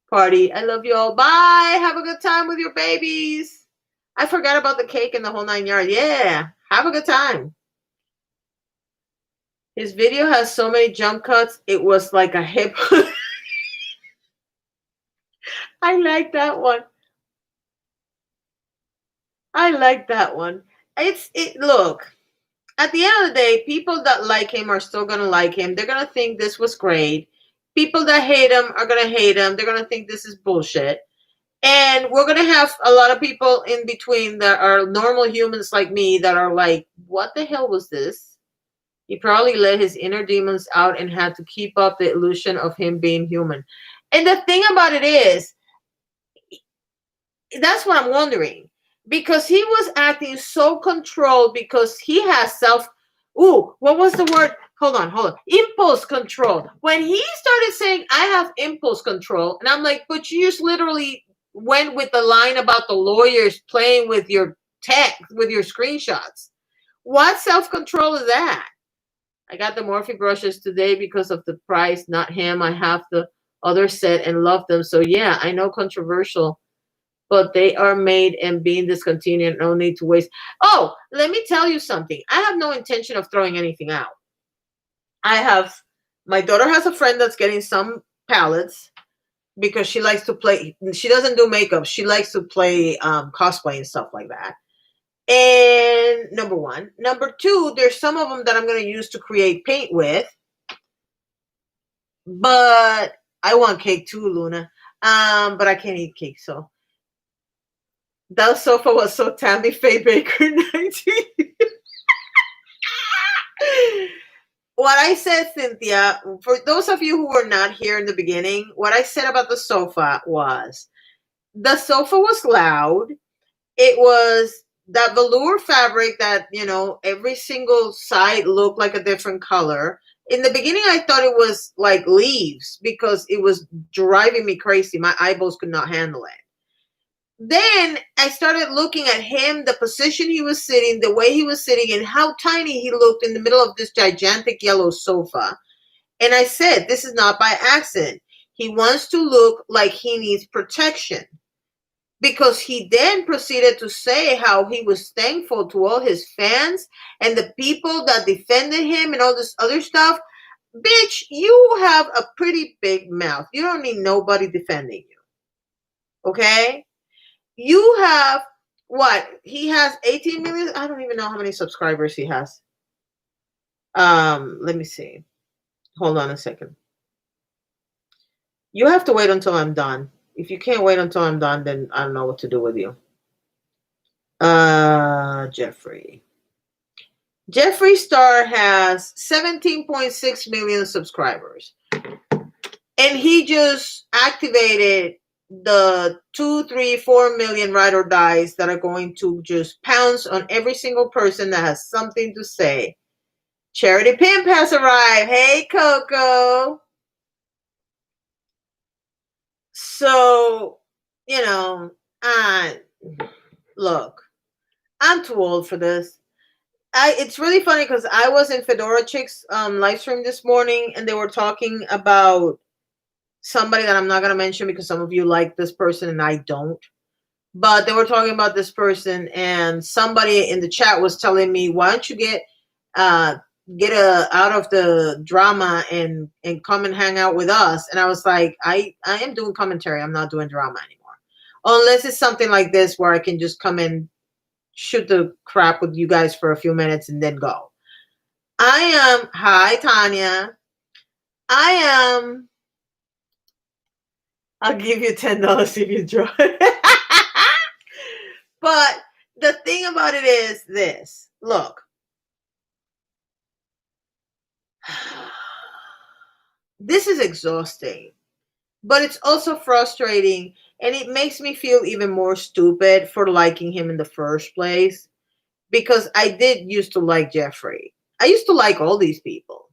party. I love you all. Bye. Have a good time with your babies. I forgot about the cake and the whole 9 yards. Yeah. Have a good time. His video has so many jump cuts. It was like a hip. I like that one. I like that one. Look, at the end of the day, people that like him are still gonna like him. They're gonna think this was great. People that hate him are gonna hate him. They're gonna think this is bullshit. And we're gonna have a lot of people in between that are normal humans like me that are like, what the hell was this? He probably let his inner demons out and had to keep up the illusion of him being human. And the thing about it is, that's what I'm wondering. Because he was acting so controlled because he has what was the word? Hold on. Impulse control. When he started saying, I have impulse control, and I'm like, but you just literally went with the line about the lawyers playing with your with your screenshots. What self-control is that? I got the Morphe brushes today because of the price, not him. I have the other set and love them. So yeah, I know controversial, but they are made and being discontinued. No need to waste. Oh, let me tell you something. I have no intention of throwing anything out. My daughter has a friend that's getting some palettes because she likes to play. She doesn't do makeup. She likes to play cosplay and stuff like that. And number one. Number two, there's some of them that I'm going to use to create paint with. But I want cake too, Luna. But I can't eat cake, so. That sofa was so Tammy Faye Baker 19. What I said, Cynthia, for those of you who were not here in the beginning, what I said about the sofa was loud. It was that velour fabric that, every single side looked like a different color. In the beginning, I thought it was like leaves because it was driving me crazy. My eyeballs could not handle it. Then I started looking at him, the position he was sitting, the way he was sitting, and how tiny he looked in the middle of this gigantic yellow sofa. And I said, this is not by accident. He wants to look like he needs protection. Because he then proceeded to say how he was thankful to all his fans and the people that defended him and all this other stuff. Bitch, you have a pretty big mouth. You don't need nobody defending you. Okay? You have what? He has 18 million. I don't even know how many subscribers he has. Let me see. Hold on a second. You have to wait until I'm done. If you can't wait until I'm done, then I don't know what to do with you. Jeffree Star has 17.6 million subscribers. And he just activated the 2, 3, 4 million ride or dies that are going to just pounce on every single person that has something to say. Charity Pimp has arrived. Hey, Coco. So, look, I'm too old for this. It's really funny because I was in Fedora Chick's live stream this morning and they were talking about somebody that I'm not going to mention because some of you like this person and I don't. But they were talking about this person and somebody in the chat was telling me, why don't you get out of the drama and come and hang out with us? And I was like, I am doing commentary. I'm not doing drama anymore. Unless it's something like this where I can just come and shoot the crap with you guys for a few minutes and then go. Hi, Tanya. I'll give you $10 if you draw it. But the thing about it is this. Look. This is exhausting. But it's also frustrating, and it makes me feel even more stupid for liking him in the first place, because I did used to like Jeffrey. I used to like all these people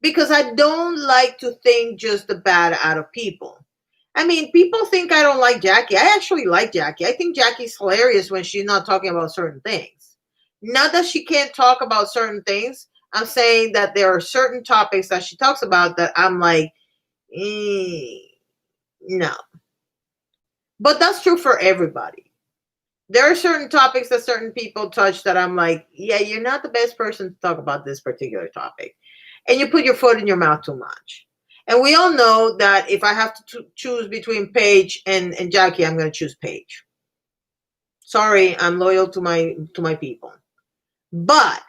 because I don't like to think just the bad out of people. I mean, people think I don't like Jackie. I actually like Jackie. I think Jackie's hilarious when she's not talking about certain things. Not that she can't talk about certain things. I'm saying that there are certain topics that she talks about that I'm like, no. But that's true for everybody. There are certain topics that certain people touch that I'm like, yeah, you're not the best person to talk about this particular topic. And you put your foot in your mouth too much. And we all know that if I have to choose between Paige and Jackie, I'm going to choose Paige. Sorry, I'm loyal to my people. But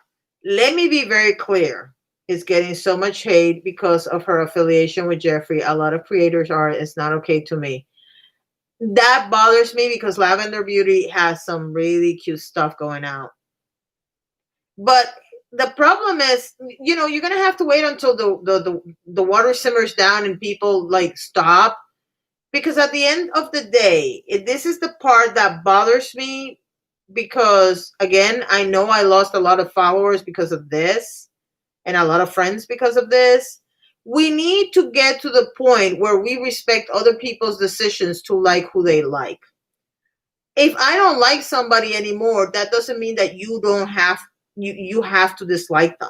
let me be very clear. It's getting so much hate because of her affiliation with Jeffrey. A lot of creators are. It's not okay to me. That bothers me because Lavender Beauty has some really cute stuff going out. But the problem is, you're gonna have to wait until the water simmers down and people like stop. Because at the end of the day, this is the part that bothers me, because again, I know I lost a lot of followers because of this and a lot of friends because of this. We need to get to the point where we respect other people's decisions to like who they like. If I don't like somebody anymore, that doesn't mean that you don't have you have to dislike them.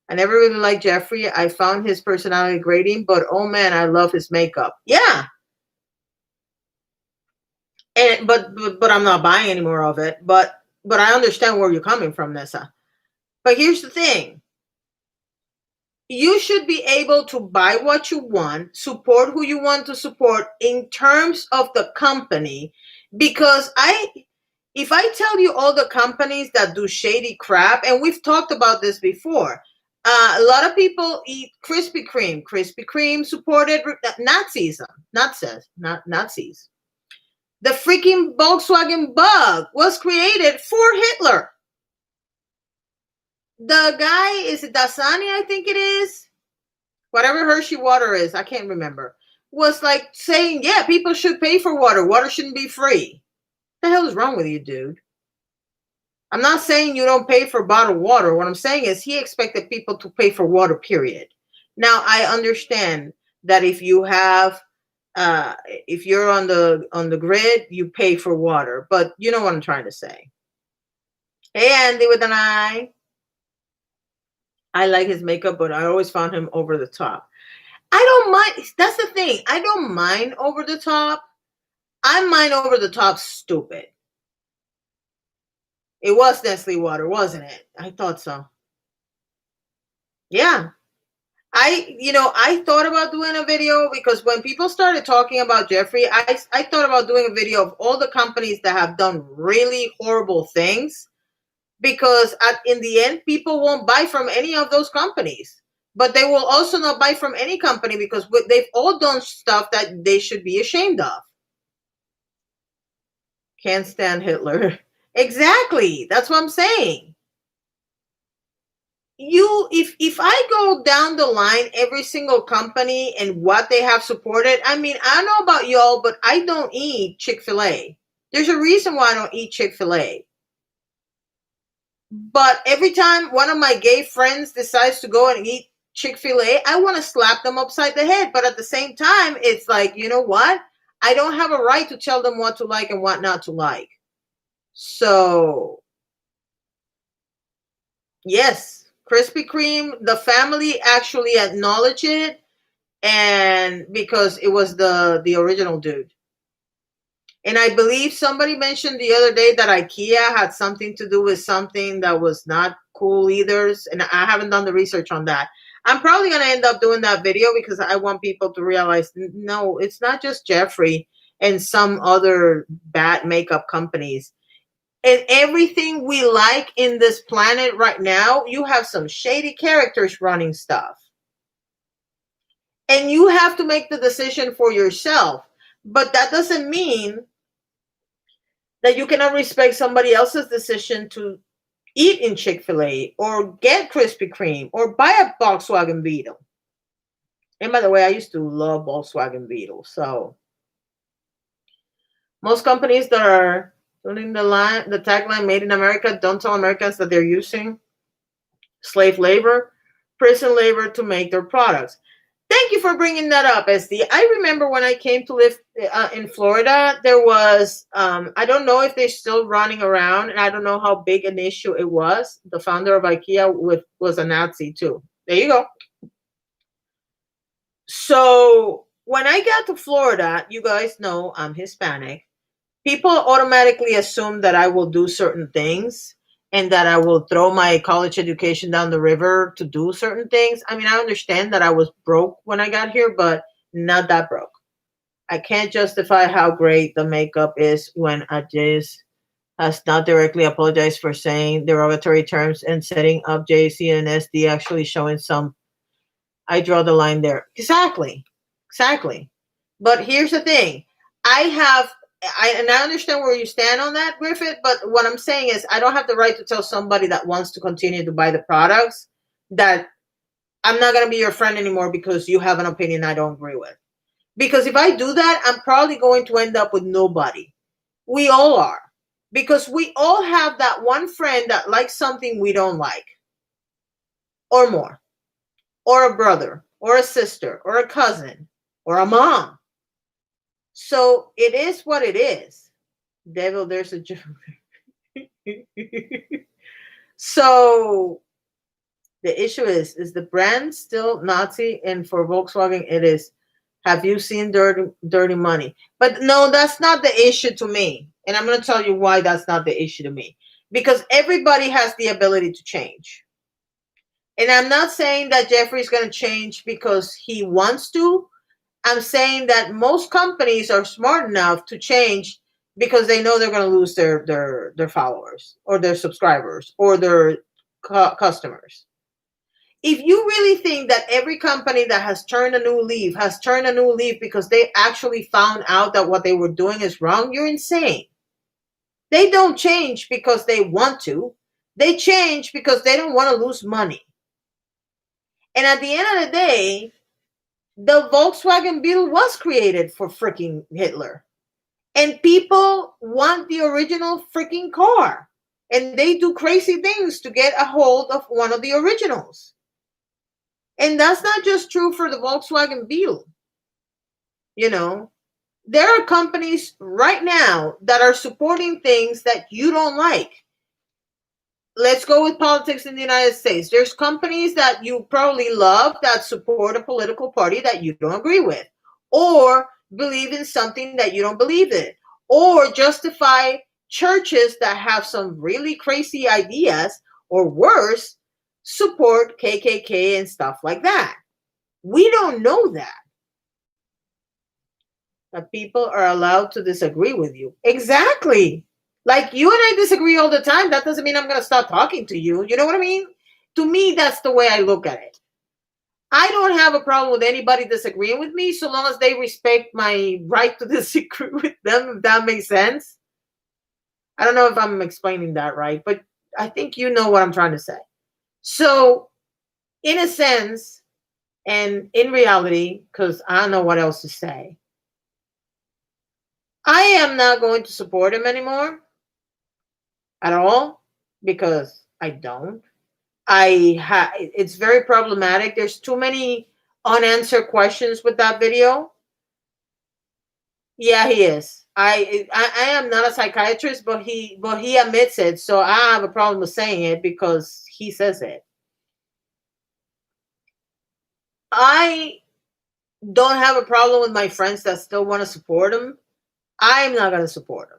I never really liked Jeffrey. I found his personality grating, but oh man, I love his makeup. Yeah. And but I'm not buying any more of it. But I understand where you're coming from, Nessa. But here's the thing. You should be able to buy what you want, support who you want to support in terms of the company. Because if I tell you all the companies that do shady crap, and we've talked about this before, a lot of people eat Krispy Kreme. Krispy Kreme supported Nazis. The freaking Volkswagen Bug was created for Hitler. The guy, is it Dasani, I think it is? Whatever Hershey water is, I can't remember. Was like saying, yeah, people should pay for water. Water shouldn't be free. What the hell is wrong with you, dude? I'm not saying you don't pay for bottled water. What I'm saying is he expected people to pay for water, period. Now, I understand that if you have, if you're on the grid, you pay for water. But you know what I'm trying to say. Hey, Andy with an eye. I like his makeup, but I always found him over the top. I don't mind. That's the thing. I don't mind over the top. I mind over the top stupid. It was Nestle water, wasn't it? I thought so. Yeah. I thought about doing a video because when people started talking about Jeffrey, I thought about doing a video of all the companies that have done really horrible things, because in the end, people won't buy from any of those companies. But they will also not buy from any company because they've all done stuff that they should be ashamed of. Can't stand Hitler. Exactly. That's what I'm saying. If I go down the line, every single company and what they have supported, I mean, I don't know about y'all, but I don't eat Chick-fil-A. There's a reason why I don't eat Chick-fil-A. But every time one of my gay friends decides to go and eat Chick-fil-A, I want to slap them upside the head. But at the same time, it's like, you know what? I don't have a right to tell them what to like and what not to like. So, yes, Krispy Kreme, the family actually acknowledged it, and because it was the original dude. And I believe somebody mentioned the other day that IKEA had something to do with something that was not cool either. And I haven't done the research on that. I'm probably going to end up doing that video because I want people to realize, no, it's not just Jeffrey. and some other bad makeup companies. And everything we like in this planet right now, you have some shady characters running stuff. And you have to make the decision for yourself. But that doesn't mean that you cannot respect somebody else's decision to eat in Chick-fil-A or get Krispy Kreme or buy a Volkswagen Beetle. And by the way, I used to love Volkswagen Beetle. So most companies that are putting the tagline "Made in America" don't tell Americans that they're using slave labor, prison labor to make their products. Thank you for bringing that up, SD. I remember when I came to live in Florida, there was, I don't know if they're still running around, and I don't know how big an issue it was. The founder of IKEA was a Nazi too. There you go. So when I got to Florida, you guys know I'm Hispanic. People automatically assume that I will do certain things and that I will throw my college education down the river to do certain things. I mean, I understand that I was broke when I got here, but not that broke. I can't justify how great the makeup is when Aziz has not directly apologized for saying derogatory terms and setting up JC and SD actually showing some. I draw the line there. Exactly. But here's the thing. I understand where you stand on that, Griffith, but what I'm saying is I don't have the right to tell somebody that wants to continue to buy the products that I'm not going to be your friend anymore because you have an opinion I don't agree with. Because if I do that, I'm probably going to end up with nobody. We all are. Because we all have that one friend that likes something we don't like. Or more. Or a brother. Or a sister. Or a cousin. Or a mom. So it is what it is. Devil, there's a joke. So the issue is the brand still Nazi? And for Volkswagen, it is, have you seen dirty money? But no, that's not the issue to me. And I'm going to tell you why that's not the issue to me. Because everybody has the ability to change. And I'm not saying that Jeffrey's going to change because he wants to. I'm saying that most companies are smart enough to change because they know they're going to lose their followers or their subscribers or their customers. If you really think that every company that has turned a new leaf has turned a new leaf because they actually found out that what they were doing is wrong, you're insane. They don't change because they want to. They change because they don't want to lose money. And at the end of the day, the Volkswagen Beetle was created for freaking Hitler. And people want the original freaking car. And they do crazy things to get a hold of one of the originals. And that's not just true for the Volkswagen Beetle. You know, there are companies right now that are supporting things that you don't like. Let's go with politics in the United States. There's companies that you probably love that support a political party that you don't agree with, or believe in something that you don't believe in, or justify churches that have some really crazy ideas, or worse, support KKK and stuff like that. We don't know that. But people are allowed to disagree with you. Exactly. Like you and I disagree all the time. That doesn't mean I'm going to stop talking to you. You know what I mean? To me, that's the way I look at it. I don't have a problem with anybody disagreeing with me so long as they respect my right to disagree with them, if that makes sense. I don't know if I'm explaining that right, but I think you know what I'm trying to say. So, in a sense, and in reality, because I don't know what else to say, I am not going to support him anymore at all because I don't. It's very problematic. There's too many unanswered questions with that video. Yeah, he is. I am not a psychiatrist, but he admits it. So I have a problem with saying it because he says it. I don't have a problem with my friends that still want to support him. I'm not going to support him.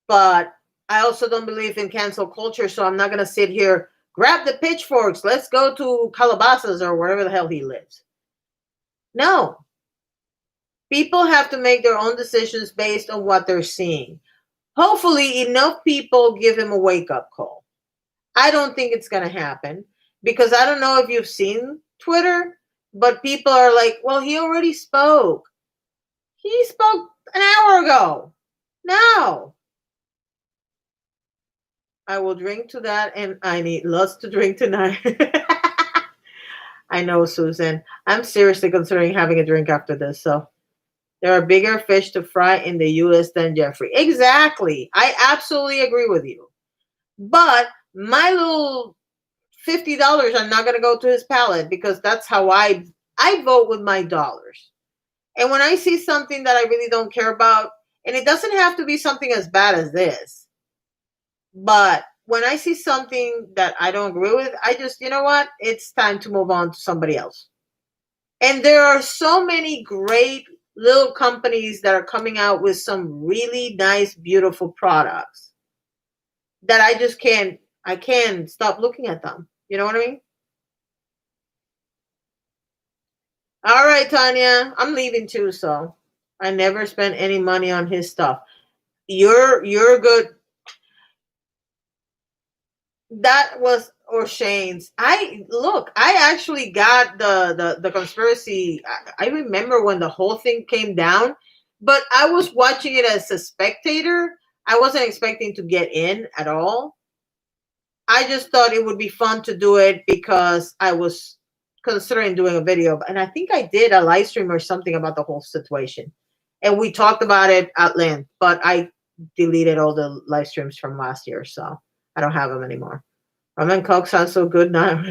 But I also don't believe in cancel culture, so I'm not going to sit here, grab the pitchforks, let's go to Calabasas or wherever the hell he lives. No. People have to make their own decisions based on what they're seeing. Hopefully, enough people give him a wake up call. I don't think it's going to happen because I don't know if you've seen Twitter, but people are like, well, he already spoke. He spoke an hour ago. No. I will drink to that, and I need lots to drink tonight. I know, Susan. I'm seriously considering having a drink after this. So there are bigger fish to fry in the U.S. than Jeffrey. Exactly. I absolutely agree with you. But my little $50 are not going to go to his palate because that's how I vote with my dollars. And when I see something that I really don't care about, and it doesn't have to be something as bad as this, but when I see something that I don't agree with, I just, you know what? It's time to move on to somebody else. And there are so many great little companies that are coming out with some really nice, beautiful products that I can't stop looking at them. You know what I mean? All right, Tanya, I'm leaving too, so I never spent any money on his stuff. You're good. That was O'Shane's. I actually got the conspiracy. I remember when the whole thing came down, but I was watching it as a spectator. I wasn't expecting to get in at all. I just thought it would be fun to do it because I was considering doing a video, and I think I did a live stream or something about the whole situation, and we talked about it at length. But I deleted all the live streams from last year, so I don't have them anymore. Rum and Coke sounds so good now.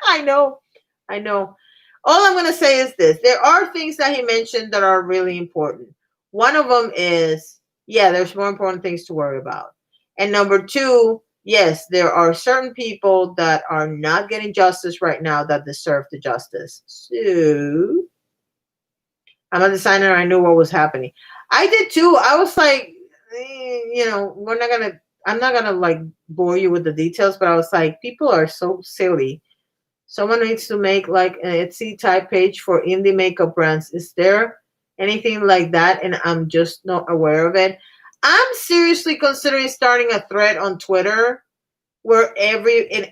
I know, I know. All I'm gonna say is this: there are things that he mentioned that are really important. One of them is, yeah, there's more important things to worry about, and number two, yes, there are certain people that are not getting justice right now that deserve the justice. So I'm a designer. I knew what was happening. I did too. I was like, I'm not gonna like bore you with the details, but I was like, people are so silly. Someone needs to make like an Etsy type page for indie makeup brands. Is there anything like that? And I'm just not aware of it. I'm seriously considering starting a thread on Twitter where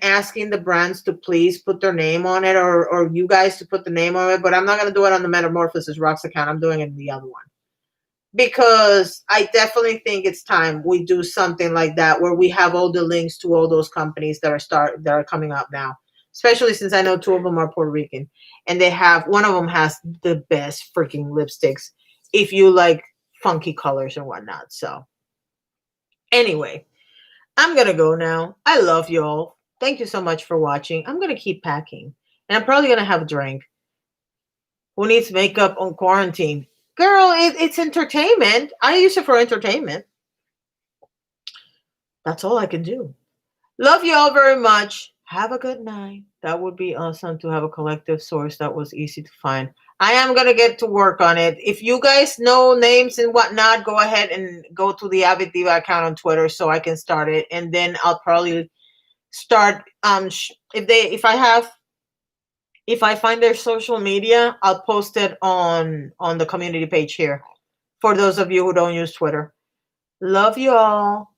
asking the brands to please put their name on it, or you guys to put the name on it, but I'm not going to do it on the MetamorphosisRox account. I'm doing it in the other one because I definitely think it's time we do something like that where we have all the links to all those companies that are coming up now, especially since I know two of them are Puerto Rican, and one of them has the best freaking lipsticks if you like funky colors and whatnot. So anyway, I'm going to go now. I love you all. Thank you so much for watching. I'm going to keep packing. And I'm probably going to have a drink. Who needs makeup on quarantine? Girl, it's entertainment. I use it for entertainment. That's all I can do. Love you all very much. Have a good night. That would be awesome to have a collective source that was easy to find. I am going to get to work on it. If you guys know names and whatnot, go ahead and go to the Aviddiva account on Twitter so I can start it. And then I'll probably start if I find their social media, I'll post it on the community page here for those of you who don't use Twitter. Love you all.